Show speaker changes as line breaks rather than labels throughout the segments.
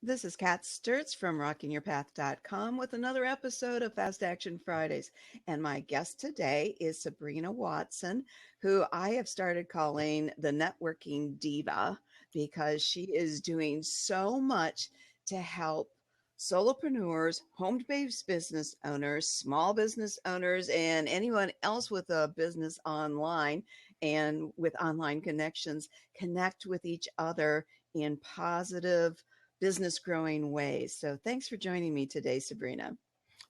This is Kat Sturtz from rockingyourpath.com with another episode of Fast Action Fridays. And my guest today is Sabrina Watson, who I have started calling the networking diva because she is doing so much to help solopreneurs, home-based business owners, small business owners, and anyone else with a business online and with online connections connect with each other in positive business growing ways. So thanks for joining me today, Sabrina.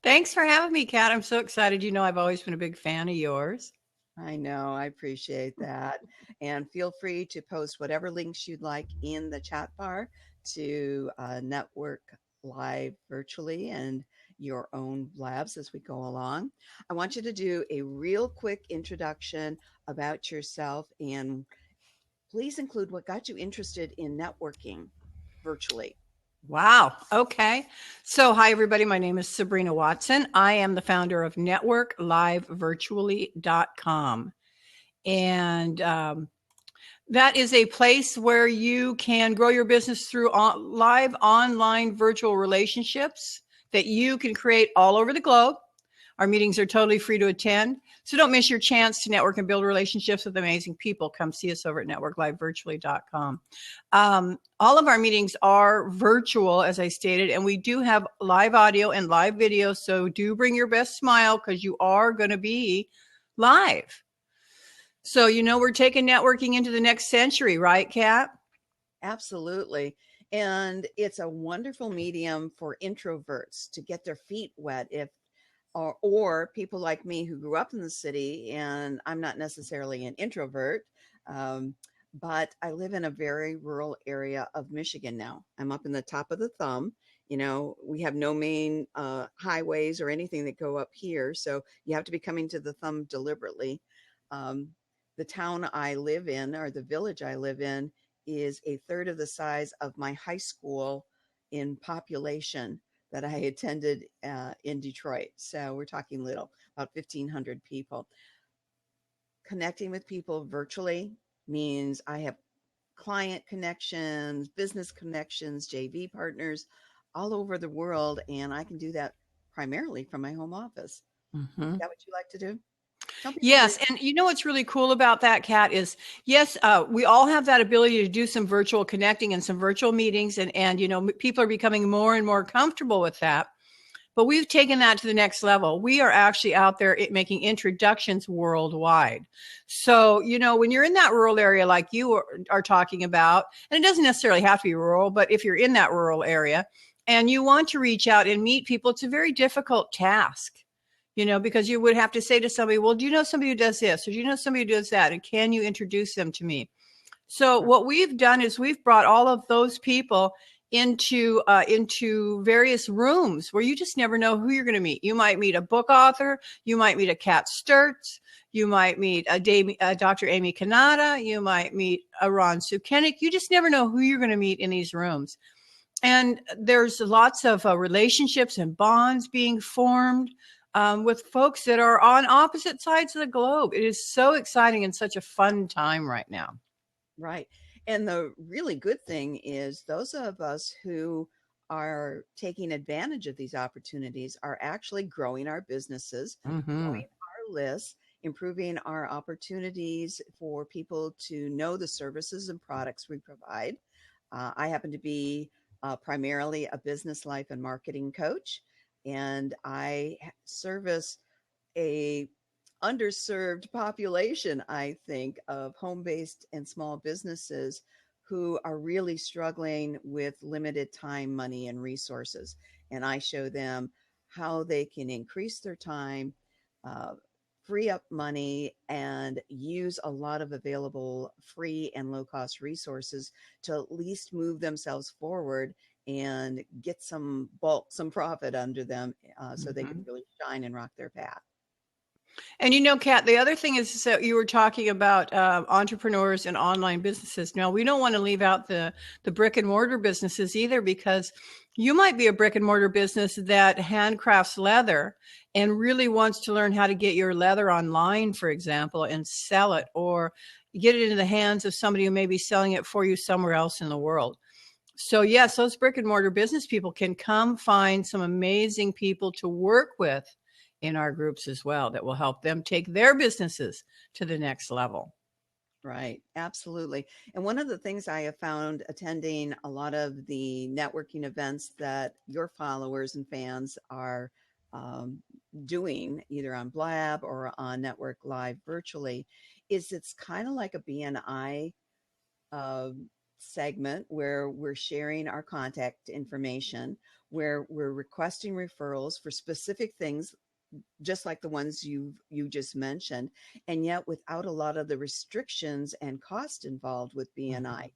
Thanks for having me, Kat. I'm so excited. I've always been a big fan of yours.
I know, I appreciate that. And feel free to post whatever links you'd like in the chat bar to network live virtually and your own labs as we go along. I want you to do a real quick introduction about yourself and please include what got you interested in networking virtually.
Wow. Okay. So, hi, everybody. My name is Sabrina Watson. I am the founder of NetworkLiveVirtually.com. And that is a place where you can grow your business through live online virtual relationships that you can create all over the globe. Our meetings are totally free to attend. So don't miss your chance to network and build relationships with amazing people. Come see us over at NetworkLiveVirtually.com. All of our meetings are virtual, as I stated, and we do have live audio and live video. So do bring your best smile because you are going to be live. So, we're taking networking into the next century, right, Kat?
Absolutely. And it's a wonderful medium for introverts to get their feet wet or people like me who grew up in the city, and I'm not necessarily an introvert, but I live in a very rural area of Michigan now. I'm up in the top of the thumb. We have no main highways or anything that go up here, so you have to be coming to the thumb deliberately. The town I live in, or the village I live in, is a third of the size of my high school in population that I attended in Detroit. So we're talking little, about 1,500 people. Connecting with people virtually means I have client connections, business connections, JV partners all over the world. And I can do that primarily from my home office.
Mm-hmm.
Is that what you like to do?
Yes. And what's really cool about that, Kat, is yes, we all have that ability to do some virtual connecting and some virtual meetings. And people are becoming more and more comfortable with that. But we've taken that to the next level. We are actually out there making introductions worldwide. So, when you're in that rural area like you are talking about, and it doesn't necessarily have to be rural, but if you're in that rural area and you want to reach out and meet people, it's a very difficult task. Because you would have to say to somebody, well, do you know somebody who does this? Or do you know somebody who does that? And can you introduce them to me? So what we've done is we've brought all of those people into various rooms where you just never know who you're going to meet. You might meet a book author. You might meet a Kat Sturtz. You might meet a Dr. Amy Kanata. You might meet a Ron Sukenik. You just never know who you're going to meet in these rooms. And there's lots of relationships and bonds being formed with folks that are on opposite sides of the globe. It is so exciting and such a fun time right now.
Right. And the really good thing is those of us who are taking advantage of these opportunities are actually growing our businesses, growing our lists, improving our opportunities for people to know the services and products we provide. I happen to be primarily a business life and marketing coach, and I service a underserved population, I think, of home-based and small businesses who are really struggling with limited time, money, and resources. And I show them how they can increase their time, free up money, and use a lot of available free and low-cost resources to at least move themselves forward and get some profit under them so they can really shine and rock their path.
And Kat, the other thing is that you were talking about entrepreneurs and online businesses. Now, we don't want to leave out the brick and mortar businesses either, because you might be a brick and mortar business that handcrafts leather and really wants to learn how to get your leather online, for example, and sell it, or get it into the hands of somebody who may be selling it for you somewhere else in the world. So yes, those brick and mortar business people can come find some amazing people to work with in our groups as well that will help them take their businesses to the next level.
Right, absolutely. And one of the things I have found attending a lot of the networking events that your followers and fans are um, doing, either on Blab or on Network Live virtually, is it's kind of like a BNI uh, segment where we're sharing our contact information, where we're requesting referrals for specific things just like the ones you just mentioned, and yet without a lot of the restrictions and cost involved with BNI.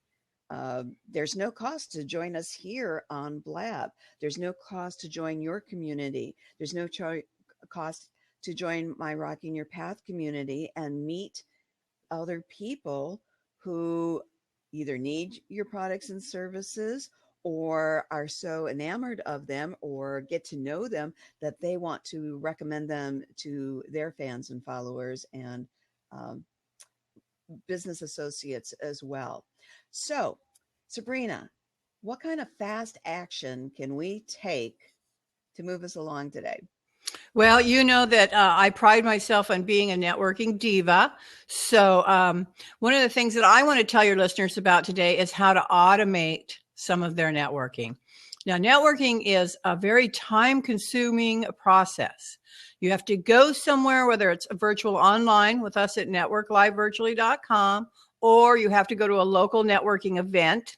There's no cost to join us here on Blab. There's no cost to join your community. There's no cost to join my Rocking Your Path community and meet other people who either need your products and services or are so enamored of them or get to know them that they want to recommend them to their fans and followers and um, business associates as well. So, Sabrina, what kind of fast action can we take to move us along today?
Well, you know that I pride myself on being a networking diva. So, one of the things that I want to tell your listeners about today is how to automate some of their networking. Now, networking is a very time consuming process. You have to go somewhere, whether it's virtual online with us at networklivevirtually.com, or you have to go to a local networking event.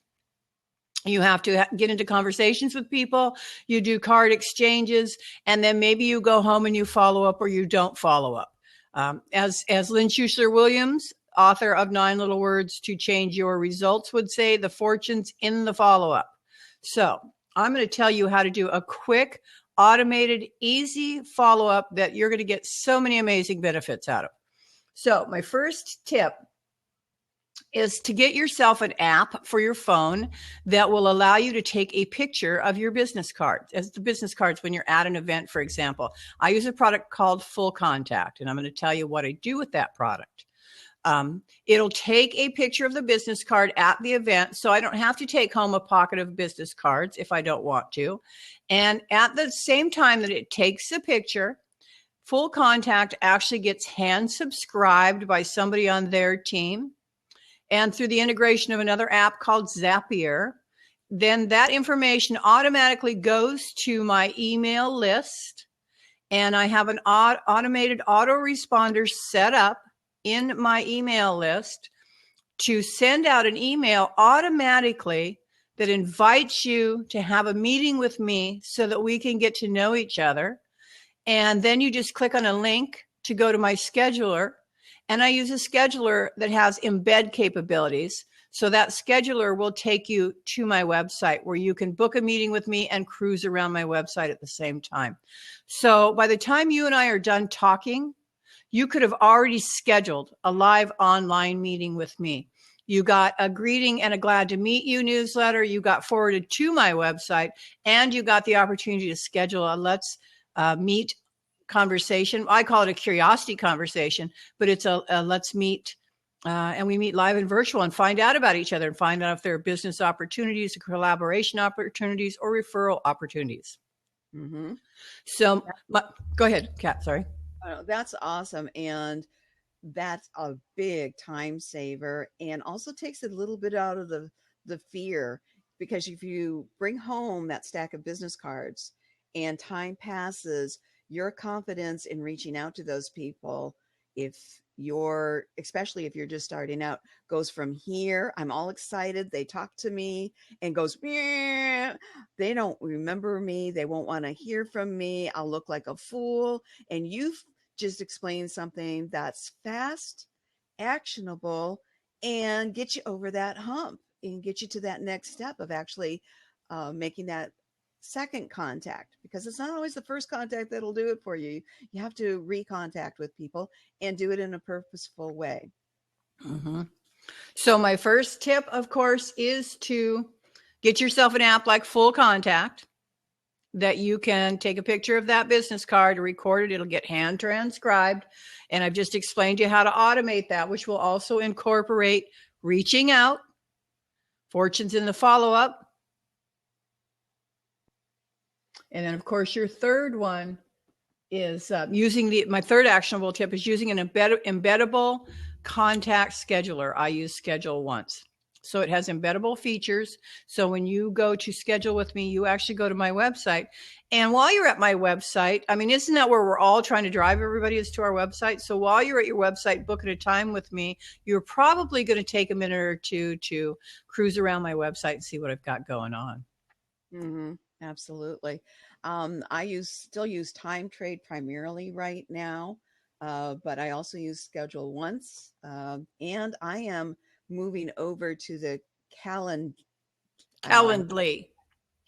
You have to get into conversations with people. You do card exchanges, and then maybe you go home and you follow up or you don't follow up. As Lynn Schuessler Williams, author of 9 Little Words to Change Your Results, would say, the fortune's in the follow up. So I'm going to tell you how to do a quick, automated, easy follow up that you're going to get so many amazing benefits out of. So my first tip is to get yourself an app for your phone that will allow you to take a picture of your business cards. As the business cards, when you're at an event, for example, I use a product called Full Contact, and I'm going to tell you what I do with that product. It'll take a picture of the business card at the event, so I don't have to take home a pocket of business cards if I don't want to. And at the same time that it takes a picture, Full Contact actually gets hand subscribed by somebody on their team. And through the integration of another app called Zapier, then that information automatically goes to my email list. And I have an automated autoresponder set up in my email list to send out an email automatically that invites you to have a meeting with me so that we can get to know each other. And then you just click on a link to go to my scheduler. And I use a scheduler that has embed capabilities. So that scheduler will take you to my website where you can book a meeting with me and cruise around my website at the same time. So by the time you and I are done talking, you could have already scheduled a live online meeting with me. You got a greeting and a glad to meet you newsletter. You got forwarded to my website, and you got the opportunity to schedule a let's meet conversation. I call it a curiosity conversation, but it's a let's meet and we meet live and virtual and find out about each other and find out if there are business opportunities, collaboration opportunities, or referral opportunities.
Mm-hmm.
So go ahead, Kat, sorry.
Oh, that's awesome. And that's a big time saver and also takes a little bit out of the fear, because if you bring home that stack of business cards and time passes, your confidence in reaching out to those people, especially if you're just starting out, goes from here, I'm all excited, they talk to me, and goes, they don't remember me, they won't want to hear from me, I'll look like a fool. And you've just explained something that's fast, actionable, and get you over that hump and get you to that next step of actually making that second contact, because it's not always the first contact that'll do it for you. You have to recontact with people and do it in a purposeful way.
Mm-hmm. So my first tip, of course, is to get yourself an app like Full Contact that you can take a picture of that business card, record it, it'll get hand transcribed. And I've just explained to you how to automate that, which will also incorporate reaching out, fortunes in the follow-up, And then, of course, your third one is my third actionable tip is using an embeddable contact scheduler. I use Schedule Once. So it has embeddable features. So when you go to schedule with me, you actually go to my website. And while you're at my website, I mean, isn't that where we're all trying to drive everybody is to our website? So while you're at your website booking a time with me, you're probably going to take a minute or two to cruise around my website and see what I've got going on.
Mm-hmm. Absolutely. I still use Time Trade primarily right now, but I also use Schedule Once, and I am moving over to the uh,
Calendly.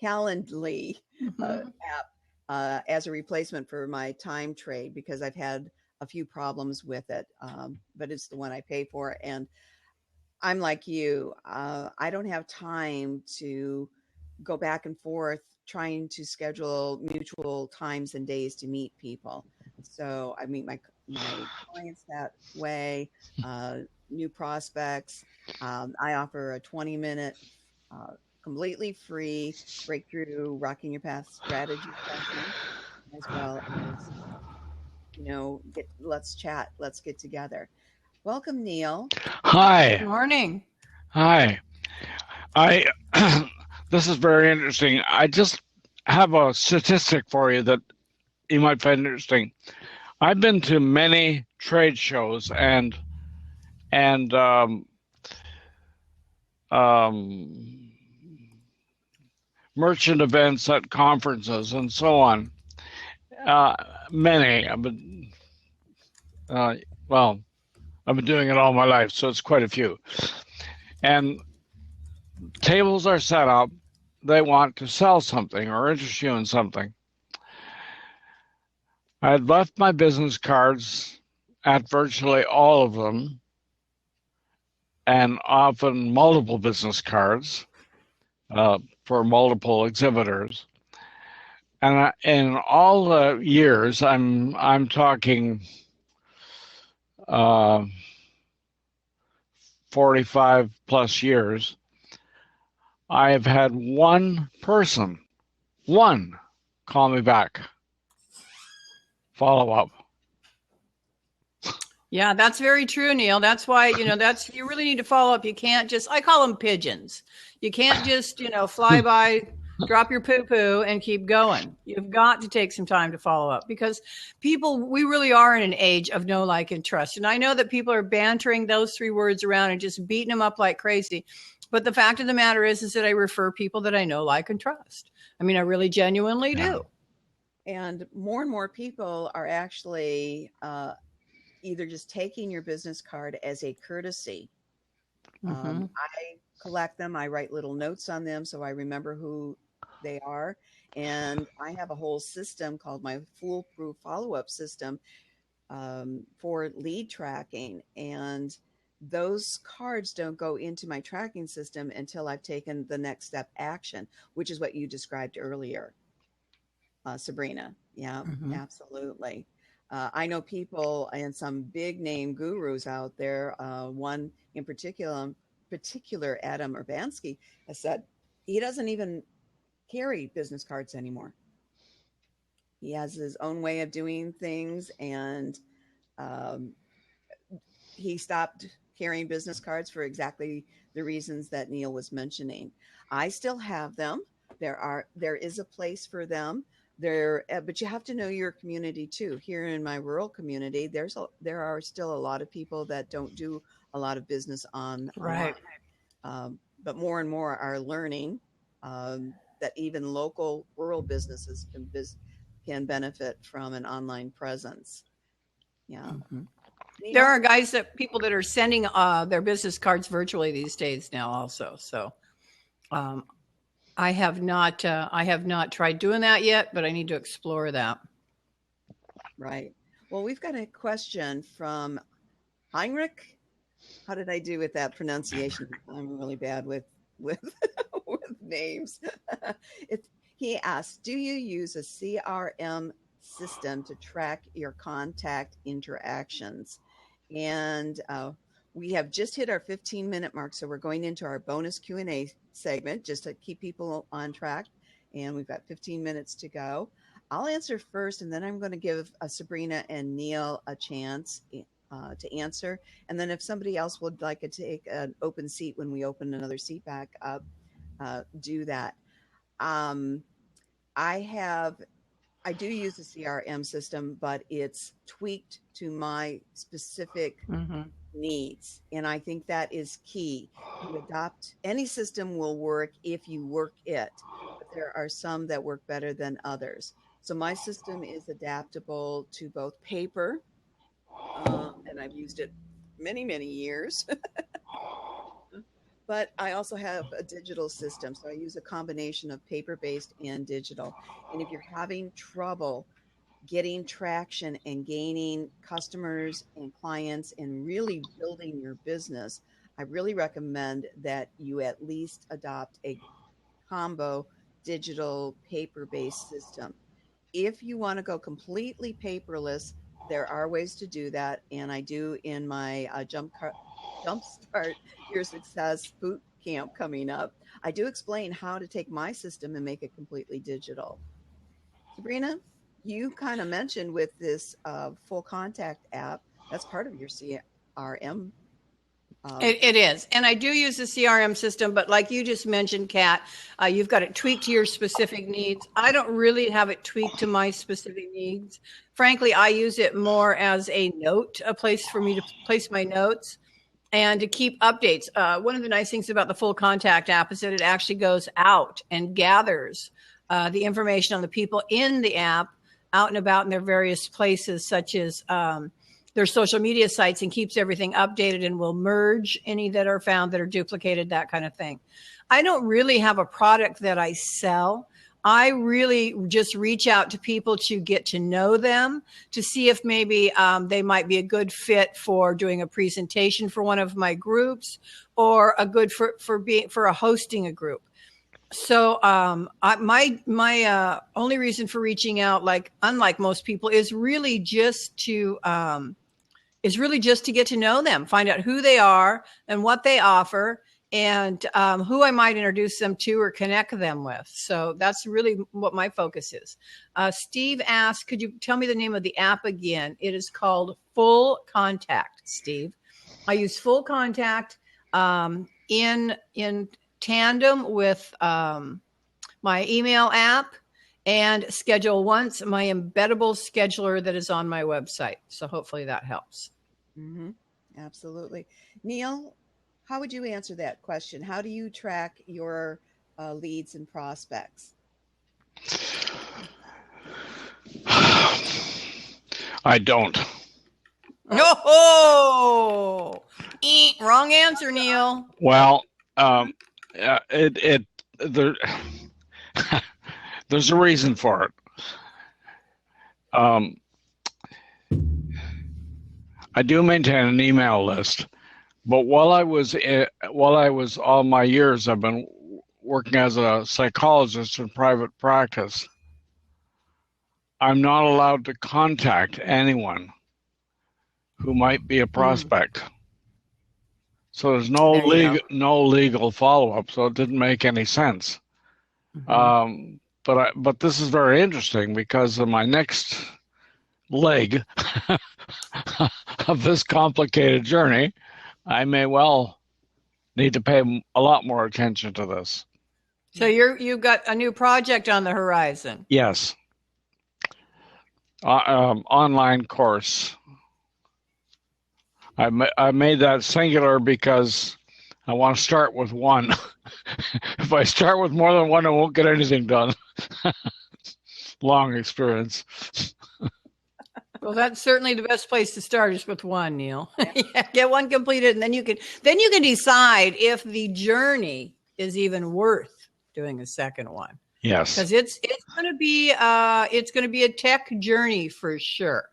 Calendly
Mm-hmm.
app as a replacement for my Time Trade because I've had a few problems with it, but it's the one I pay for, and I'm like you. I don't have time to go back and forth trying to schedule mutual times and days to meet people. So I meet my clients that way, new prospects. I offer a 20-minute, uh, completely free breakthrough rocking your path strategy session, as well as let's chat, let's get together. Welcome, Neil.
Good
Hi.
morning.
Hi. I this is very interesting. I just have a statistic for you that you might find interesting. I've been to many trade shows and um, merchant events at conferences and so on. Uh, many. Uh, well, I've been doing it all my life, so it's quite a few. And tables are set up. They want to sell something or interest you in something. I had left my business cards at virtually all of them, and often multiple business cards for multiple exhibitors. And in all the years, I'm talking uh, 45 plus years, I have had one person, call me back, follow up.
Yeah, that's very true, Neil. That's why, you really need to follow up. You can't just, I call them pigeons. You can't just, fly by, drop your poo poo and keep going. You've got to take some time to follow up because we really are in an age of know, like, and trust. And I know that people are bantering those three words around and just beating them up like crazy. But the fact of the matter is that I refer people that I know, like, and trust. I mean, I really genuinely do.
And more people are actually either just taking your business card as a courtesy.
Mm-hmm.
I collect them. I write little notes on them so I remember who they are. And I have a whole system called my foolproof follow-up system for lead tracking. And those cards don't go into my tracking system until I've taken the next step action, which is what you described earlier, Sabrina. Yeah,
Mm-hmm.
absolutely. I know people and some big name gurus out there. One in particular, Adam Urbanski, has said he doesn't even carry business cards anymore. He has his own way of doing things, and um, he stopped carrying business cards for exactly the reasons that Neil was mentioning. I still have them. There is a place for them there, but you have to know your community too. Here in my rural community, there are still a lot of people that don't do a lot of business online.
Right.
But more and more are learning that even local rural businesses can benefit from an online presence. Yeah.
Mm-hmm. There
Neil?
are people that are sending their business cards virtually these days now also. So um, I have not tried doing that yet, but I need to explore that.
Right. Well, we've got a question from Heinrich. How did I do with that pronunciation? I'm really bad with with names. He asked, "Do you use a CRM system to track your contact interactions?" And we have just hit our 15-minute mark, so we're going into our bonus Q&A segment just to keep people on track. and we've got 15 minutes to go. I'll answer first, and then I'm going to give Sabrina and Neil a chance to answer. And then if somebody else would like to take an open seat when we open another seat back up, do that. Um, I do use the CRM system, but it's tweaked to my specific needs. And I think that is key. You adopt any system will work if you work it, but there are some that work better than others. So my system is adaptable to both paper, and I've used it many, many years. But I also have a digital system. So I use a combination of paper-based and digital. And if you're having trouble getting traction and gaining customers and clients and really building your business, I really recommend that you at least adopt a combo digital paper-based system. If you want to go completely paperless, there are ways to do that. And I do in my Jumpstart Your Success boot camp coming up. I do explain how to take my system and make it completely digital. Sabrina, you kind of mentioned with this full contact app, that's part of your CRM.
It is. And I do use the CRM system, but like you just mentioned, Kat, you've got it tweaked to your specific needs. I don't really have it tweaked to my specific needs. Frankly, I use it more as a place for me to place my notes and to keep updates. One of the nice things about the full contact app is that it actually goes out and gathers the information on the people in the app out and about in their various places, such as their social media sites, and keeps everything updated and will merge any that are found that are duplicated, that kind of thing. I don't really have a product that I sell. I really just reach out to people to get to know them, to see if maybe they might be a good fit for doing a presentation for one of my groups, or a good for hosting a group. So my only reason for reaching out, unlike most people, is really just to get to know them, find out who they are and what they offer, and who I might introduce them to or connect them with. So that's really what my focus is. Steve asked, could you tell me the name of the app again? It is called Full Contact, Steve. I use Full Contact in tandem with my email app and Schedule Once, my embeddable scheduler that is on my website. So hopefully that helps.
Mm-hmm. Absolutely. Neil, how would you answer that question? How do you track your leads and prospects?
I don't.
Oh, wrong answer, Neil.
Well, there's a reason for it. I do maintain an email list, but while I was all my years, I've been working as a psychologist in private practice. I'm not allowed to contact anyone who might be a prospect. So there's no legal follow-up. So it didn't make any sense. But this is very interesting, because of my next leg of this complicated journey, I may well need to pay a lot more attention to this.
So you've got a new project on the horizon.
Yes. Online course. I made that singular because I want to start with one. If I start with more than one, I won't get anything done. Long experience.
Well, that's certainly the best place to start, is with one, Neil. Yeah, get one completed, and then you can decide if the journey is even worth doing a second one.
Yes,
because it's going to be a tech journey for sure.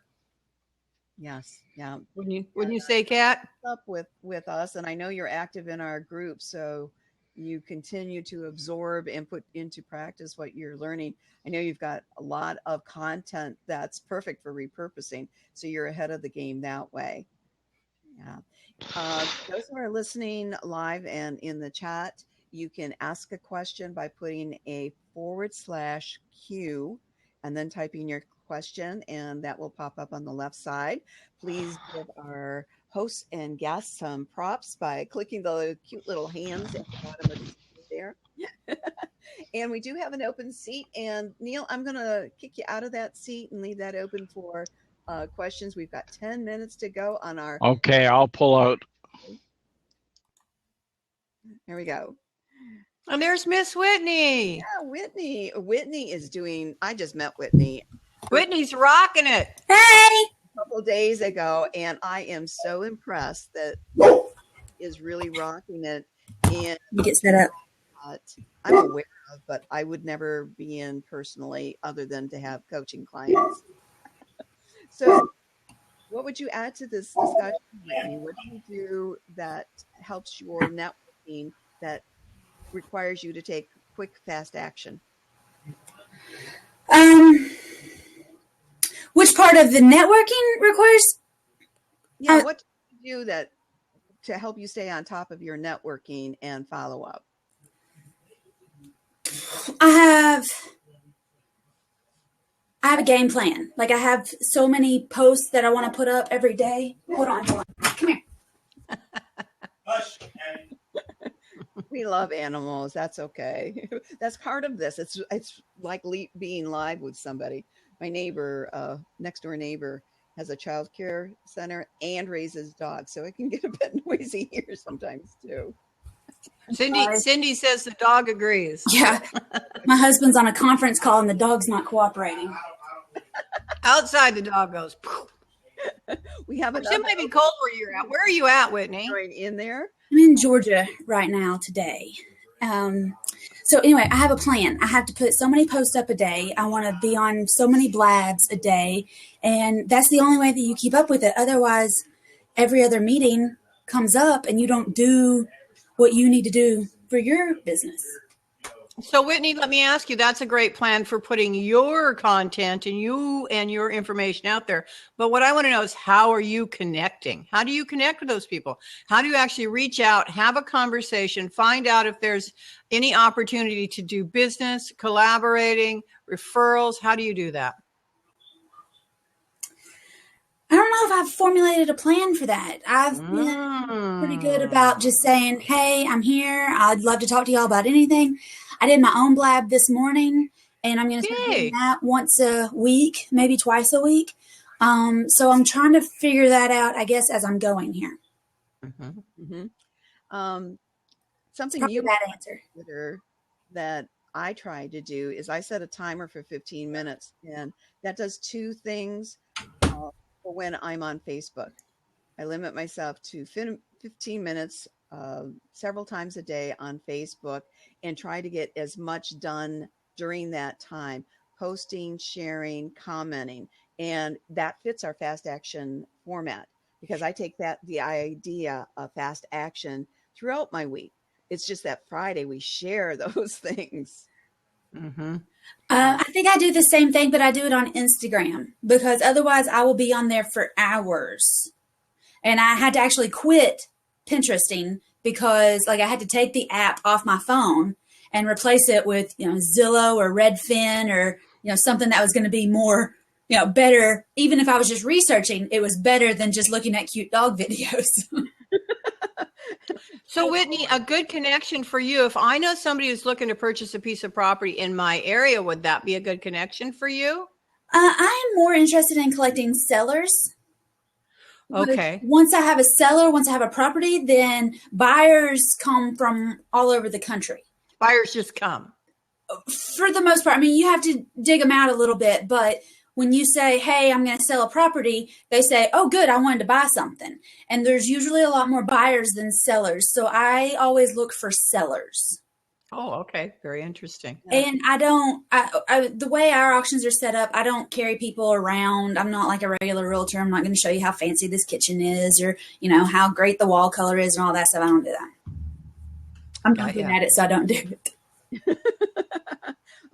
Yes, yeah.
Wouldn't you say, Kat?
Up with us, and I know you're active in our group, so you continue to absorb and put into practice what you're learning. I know you've got a lot of content that's perfect for repurposing, so you're ahead of the game that way. Yeah. Those who are listening live and in the chat, You can ask a question by putting a /Q and then typing your question, and that will pop up on the left side. Please give our hosts and guests some props by clicking the cute little hands at the bottom of the screen there. And we do have an open seat. And Neil, I'm going to kick you out of that seat and leave that open for questions. We've got 10 minutes to go on our.
Okay, I'll pull out.
There we go.
And there's Miss Whitney.
Yeah, Whitney. Whitney is doing. I just met Whitney.
Whitney's rocking it.
Hey!
A couple days ago, and I am so impressed that is really rocking it. And
You get set up.
I'm aware of, but I would never be in personally other than to have coaching clients. So what would you add to this discussion, Whitney? What do you do that helps your networking that requires you to take quick, fast action?
Which part of the networking requires?
Yeah, what do you do that to help you stay on top of your networking and follow up?
I have a game plan. Like I have so many posts that I want to put up every day. Hold on. Come here.
Hush.
We love animals. That's okay. That's part of this. It's like being live with somebody. My neighbor, next door neighbor, has a child care center and raises dogs, so it can get a bit noisy here sometimes too.
Cindy says the dog agrees.
Yeah. My husband's on a conference call and the dog's not cooperating.
Outside, the dog goes.
We have
It might be cold where you're at. Where are you at, Whitney?
right in there.
I'm in Georgia right now today. So anyway, I have a plan. I have to put so many posts up a day. I want to be on so many blabs a day. And that's the only way that you keep up with it. Otherwise, every other meeting comes up and you don't do what you need to do for your business.
So Whitney, let me ask you, that's a great plan for putting your content and you and your information out there. But what I want to know is, how are you connecting? How do you connect with those people? How do you actually reach out, have a conversation, find out if there's any opportunity to do business, collaborating, referrals? How do you do that?
I don't know if I've formulated a plan for that. I've been pretty good about just saying, hey, I'm here. I'd love to talk to y'all about anything. I did my own blab this morning, and I'm going to start doing that once a week, maybe twice a week. So I'm trying to figure that out, I guess, as I'm going here.
Something you
that answer
that I try to do is I set a timer for 15 minutes, and that does two things. When I'm on Facebook, I limit myself to 15 minutes several times a day on Facebook and try to get as much done during that time, posting, sharing, commenting. And that fits our fast action format because I take the idea of fast action throughout my week. It's just that Friday we share those things.
I think I do the same thing, but I do it on Instagram because otherwise I will be on there for hours. And I had to actually quit Pinteresting because I had to take the app off my phone and replace it with, Zillow or Redfin or, something that was going to be more, better. Even if I was just researching, it was better than just looking at cute dog videos.
So Whitney, a good connection for you, if I know somebody who's looking to purchase a piece of property in my area, would that be a good connection for you?
I am more interested in collecting sellers.
Okay.
Once I have a seller, once I have a property, then buyers come from all over the country.
Buyers just come.
For the most part. I mean, you have to dig them out a little bit, but when you say, hey, I'm going to sell a property, they say, oh, good, I wanted to buy something. And there's usually a lot more buyers than sellers. So I always look for sellers.
Oh, okay. Very interesting.
And the way our auctions are set up, I don't carry people around. I'm not like a regular realtor. I'm not going to show you how fancy this kitchen is or, how great the wall color is and all that stuff. I don't do that. I'm not good at it, so I don't do it.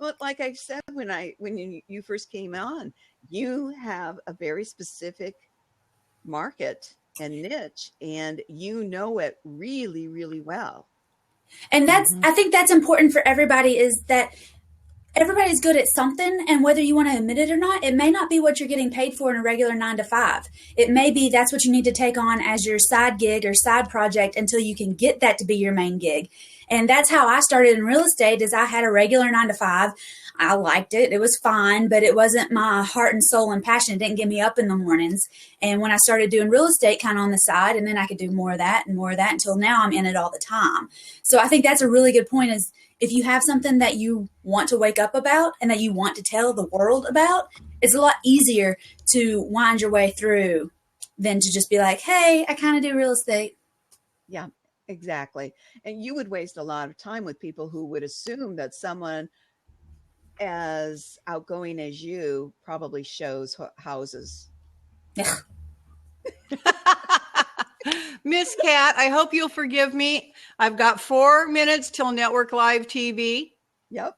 Well, like I said, when you first came on, you have a very specific market and niche, and you know it really, really well.
And I think that's important for everybody, is that everybody's good at something, and whether you want to admit it or not, it may not be what you're getting paid for in a regular 9 to 5. It may be that's what you need to take on as your side gig or side project until you can get that to be your main gig. And that's how I started in real estate. Is I had a regular 9 to 5. I liked it. It was fine, but it wasn't my heart and soul and passion. It didn't get me up in the mornings. And when I started doing real estate kind of on the side, and then I could do more of that and more of that until now I'm in it all the time. So I think that's a really good point, is if you have something that you want to wake up about and that you want to tell the world about, it's a lot easier to wind your way through than to just be like, hey, I kind of do real estate.
Yeah, exactly. And you would waste a lot of time with people who would assume that someone as outgoing as you probably shows houses.
Miss Kat, I hope you'll forgive me. I've got 4 minutes till Network Live TV.
Yep.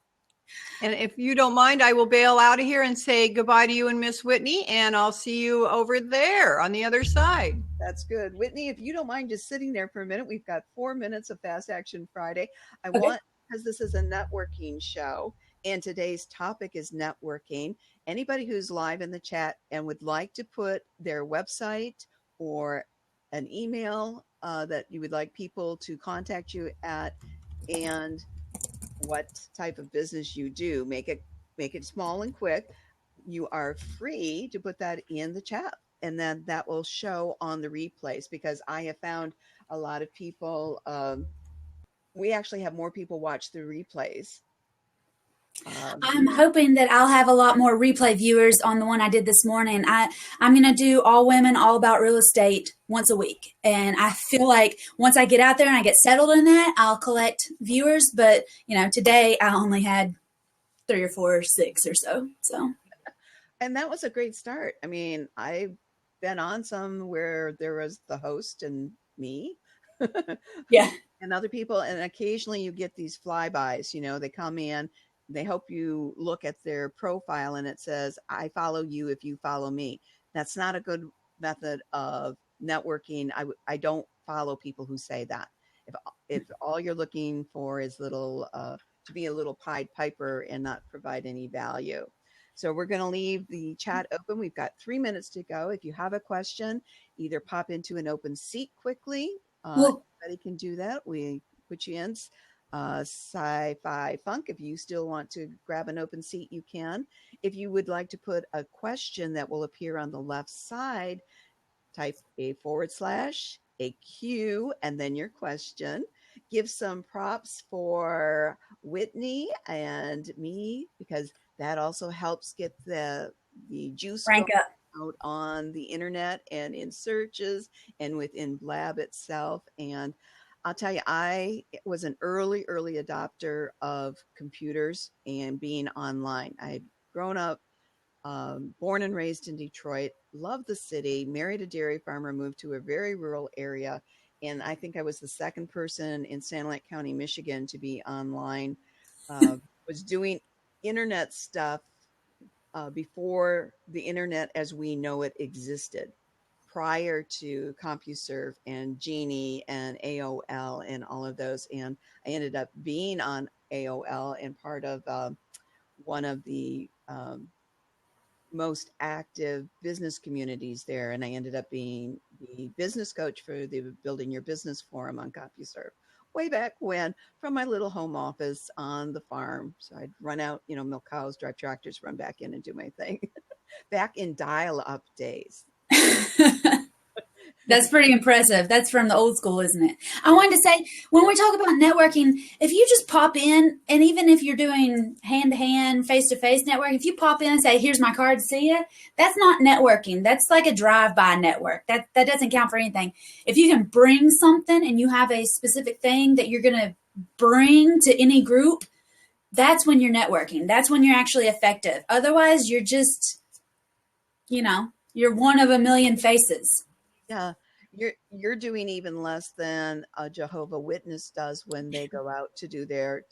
And if you don't mind, I will bail out of here and say goodbye to you and Miss Whitney, and I'll see you over there on the other side.
That's good. Whitney, if you don't mind just sitting there for a minute, we've got 4 minutes of Fast Action Friday. Because this is a networking show, and today's topic is networking. Anybody who's live in the chat and would like to put their website or an email that you would like people to contact you at, and what type of business you do, make it small and quick. You are free to put that in the chat, and then that will show on the replays, because I have found a lot of people, we actually have more people watch the replays.
I'm hoping that I'll have a lot more replay viewers on the one I did this morning. I'm going to do all women, all about real estate once a week. And I feel like once I get out there and I get settled in that, I'll collect viewers. But, today I only had 3 or 4 or 6 or so.
And that was a great start. I mean, I've been on some where there was the host and me.
Yeah.
And other people. And occasionally you get these flybys, they come in. They hope you look at their profile and it says, I follow you if you follow me. That's not a good method of networking. I don't follow people who say that. If all you're looking for is to be a little Pied Piper and not provide any value. So we're going to leave the chat open. We've got 3 minutes to go. If you have a question, either pop into an open seat quickly. Anybody can do that. We put you in. Sci-fi funk. If you still want to grab an open seat, you can. If you would like to put a question that will appear on the left side, type /AQ and then your question. Give some props for Whitney and me, because that also helps get the juice
rank up
out on the internet and in searches and within Blab itself. And I'll tell you, I was an early adopter of computers and being online. I'd grown up, born and raised in Detroit, loved the city, married a dairy farmer, moved to a very rural area. And I think I was the second person in Sanilac County, Michigan to be online. Was doing internet stuff before the internet as we know it existed, prior to CompuServe and Genie and AOL and all of those. And I ended up being on AOL and part of one of the most active business communities there. And I ended up being the business coach for the Building Your Business Forum on CompuServe way back when, from my little home office on the farm. So I'd run out, milk cows, drive tractors, run back in and do my thing. Back in dial-up days.
That's pretty impressive. That's from the old school, isn't it? I wanted to say, when we talk about networking, if you just pop in, and even if you're doing hand-to-hand, face-to-face network, if you pop in and say, here's my card, see ya, that's not networking. That's like a drive-by network. That doesn't count for anything. If you can bring something and you have a specific thing that you're going to bring to any group, that's when you're networking. That's when you're actually effective. Otherwise, you're just, you're one of a million faces.
Yeah, you're doing even less than a Jehovah's Witness does when they go out to do their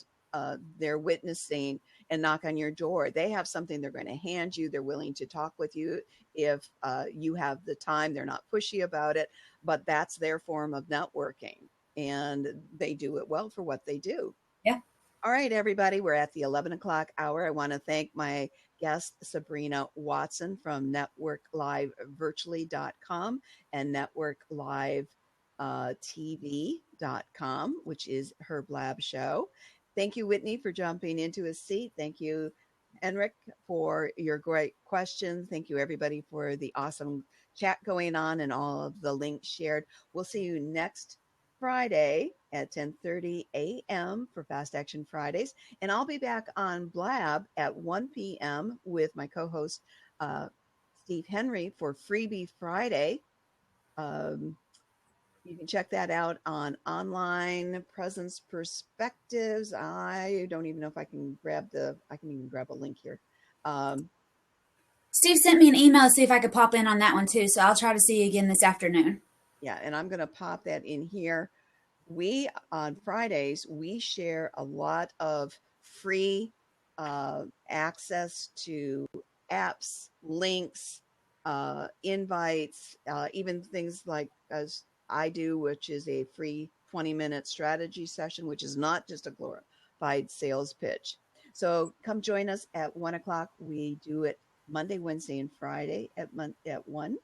witnessing and knock on your door. They have something they're going to hand you. They're willing to talk with you if you have the time. They're not pushy about it, but that's their form of networking. and they do it well for what they do.
Yeah.
All right, everybody, we're at the 11 o'clock hour. I want to thank my guest, Sabrina Watson from NetworkLiveVirtually.com and NetworkLiveTV.com, which is her blab show. Thank you, Whitney, for jumping into his seat. Thank you, Henrik, for your great questions. Thank you, everybody, for the awesome chat going on and all of the links shared. We'll see you next Friday at 10:30 a.m. for Fast Action Fridays. And I'll be back on Blab at 1 p.m. with my co-host, Steve Henry, for Freebie Friday. You can check that out on Online Presence Perspectives. I don't even know if I can even grab a link here.
Steve sent me an email to see if I could pop in on that one too. So I'll try to see you again this afternoon.
Yeah, and I'm going to pop that in here. We, on Fridays, we share a lot of free access to apps, links, invites, even things like as I do, which is a free 20-minute strategy session, which is not just a glorified sales pitch. So come join us at 1 o'clock. We do it Monday, Wednesday, and Friday at 1.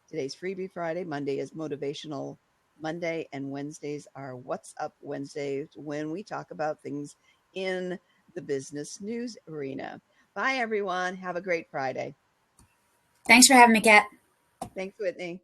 Today's Freebie Friday. Monday is Motivational Monday, and Wednesdays are What's Up Wednesdays, when we talk about things in the business news arena. Bye, everyone. Have a great Friday.
Thanks for having me, Kat.
Thanks, Whitney.